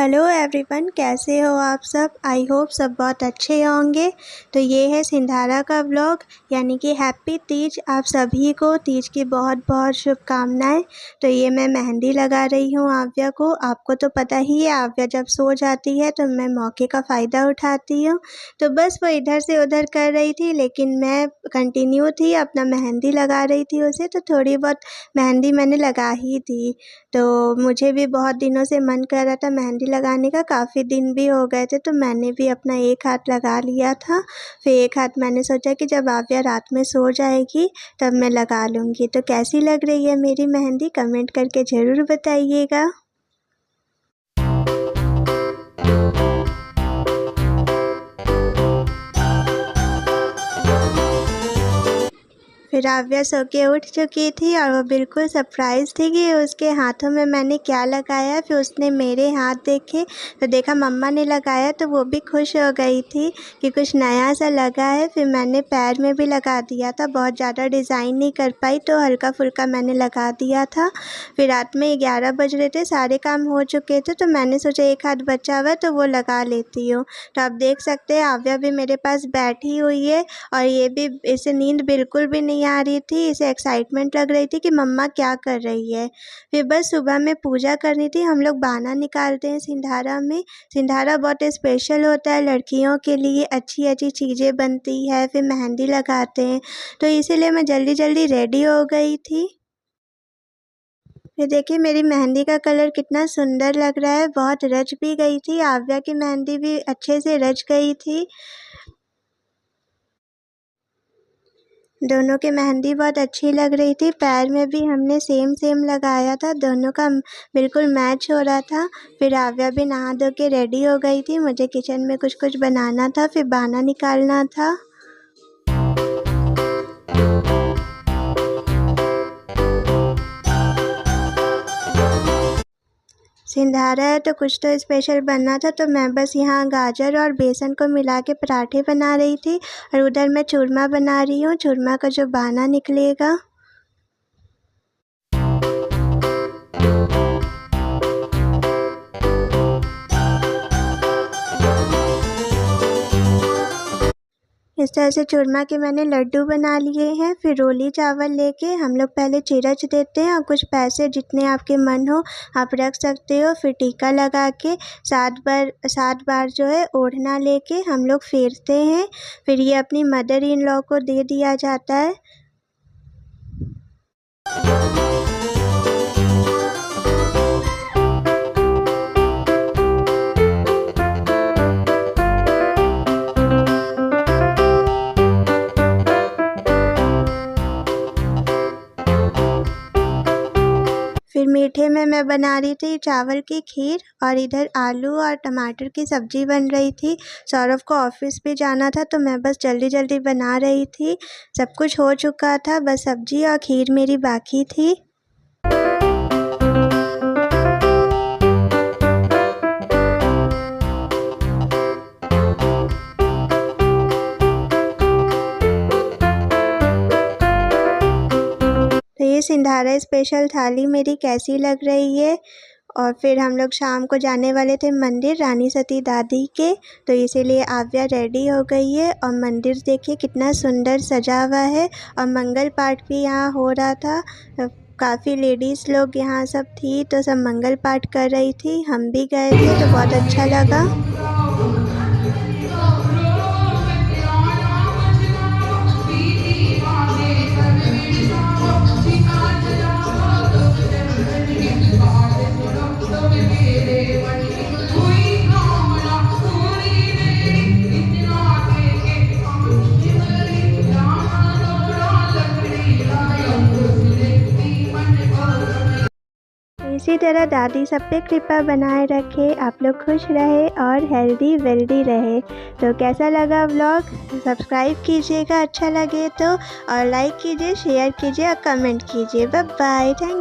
Hello everyone, कैसे हो आप सब। आई होप सब बहुत अच्छे होंगे। तो ये है सिंधारा का व्लॉग, यानी कि हैप्पी तीज। आप सभी को तीज की बहुत बहुत शुभकामनाएं। तो ये मैं मेहंदी लगा रही हूँ आव्या को। आपको तो पता ही है, आव्या जब सो जाती है तो मैं मौके का फ़ायदा उठाती हूँ। तो बस वो इधर से उधर कर रही थी, लेकिन मैं कंटिन्यू थी, अपना मेहंदी लगा रही थी उसे। तो थोड़ी बहुत मेहंदी मैंने लगा ही थी। तो मुझे भी बहुत दिनों से मन कर रहा था मेहंदी लगाने का, काफ़ी दिन भी हो गए थे। तो मैंने भी अपना एक हाथ लगा लिया था। फिर एक हाथ मैंने सोचा कि जब आव्या रात में सो जाएगी तब मैं लगा लूँगी। तो कैसी लग रही है मेरी मेहंदी, कमेंट करके ज़रूर बताइएगा। फिर आव्या सो के उठ चुकी थी और वो बिल्कुल सरप्राइज़ थी कि उसके हाथों में मैंने क्या लगाया। फिर उसने मेरे हाथ देखे तो देखा मम्मा ने लगाया, तो वो भी खुश हो गई थी कि कुछ नया सा लगा है। फिर मैंने पैर में भी लगा दिया था, बहुत ज़्यादा डिज़ाइन नहीं कर पाई तो हल्का फुल्का मैंने लगा दिया था। फिर रात में 11 बज रहे थे, सारे काम हो चुके थे, तो मैंने सोचा एक हाथ बचा हुआ है तो वो लगा लेती हूँ। तो आप देख सकते हैं आव्या भी मेरे पास बैठी हुई है और ये भी, इसे नींद बिल्कुल भी नहीं आ रही थी। इसे एक्साइटमेंट लग रही थी कि मम्मा क्या कर रही है। फिर बस सुबह में पूजा करनी थी। हम लोग बाना निकालते हैं सिंधारा में। सिंधारा बहुत स्पेशल होता है, लड़कियों के लिए अच्छी अच्छी चीज़ें बनती है, फिर मेहंदी लगाते हैं। तो इसीलिए मैं जल्दी जल्दी रेडी हो गई थी। फिर देखिए मेरी मेहंदी का कलर कितना सुंदर लग रहा है, बहुत रच भी गई थी। आव्या की मेहंदी भी अच्छे से रच गई थी। दोनों की मेहंदी बहुत अच्छी लग रही थी। पैर में भी हमने सेम सेम लगाया था, दोनों का बिल्कुल मैच हो रहा था। फिर आव्या भी नहा धो के रेडी हो गई थी। मुझे किचन में कुछ कुछ बनाना था, फिर बाना निकालना था। सिंधारा है तो कुछ तो स्पेशल बनना था, तो मैं बस यहाँ गाजर और बेसन को मिला के पराठे बना रही थी और उधर मैं चूरमा बना रही हूँ, चूरमा का जो बाना निकलेगा। इस तरह से चूरमा के मैंने लड्डू बना लिए हैं। फिर रोली चावल लेके हम लोग पहले चिरच देते हैं और कुछ पैसे जितने आपके मन हो आप रख सकते हो। फिर टीका लगा के 7 बार जो है ओढ़ना लेके हम लोग फेरते हैं। फिर ये अपनी मदर इन लॉ को दे दिया जाता है। फिर मीठे में मैं बना रही थी चावल की खीर और इधर आलू और टमाटर की सब्ज़ी बन रही थी। सौरभ को ऑफिस भी जाना था तो मैं बस जल्दी जल्दी बना रही थी। सब कुछ हो चुका था, बस सब्ज़ी और खीर मेरी बाकी थी। तो ये सिंधारा स्पेशल थाली मेरी कैसी लग रही है। और फिर हम लोग शाम को जाने वाले थे मंदिर रानी सती दादी के, तो इसीलिए आव्या रेडी हो गई है। और मंदिर देखिए कितना सुंदर सजा हुआ है और मंगल पाठ भी यहाँ हो रहा था। काफ़ी लेडीज़ लोग यहाँ सब थी, तो सब मंगल पाठ कर रही थी। हम भी गए थे तो बहुत अच्छा लगा। इसी तरह दादी सब पे कृपा बनाए रखे, आप लोग खुश रहे और हेल्दी वेल्दी रहे। तो कैसा लगा व्लॉग, सब्सक्राइब कीजिएगा अच्छा लगे तो, और लाइक कीजिए, शेयर कीजिए और कमेंट कीजिए। Bye bye, thank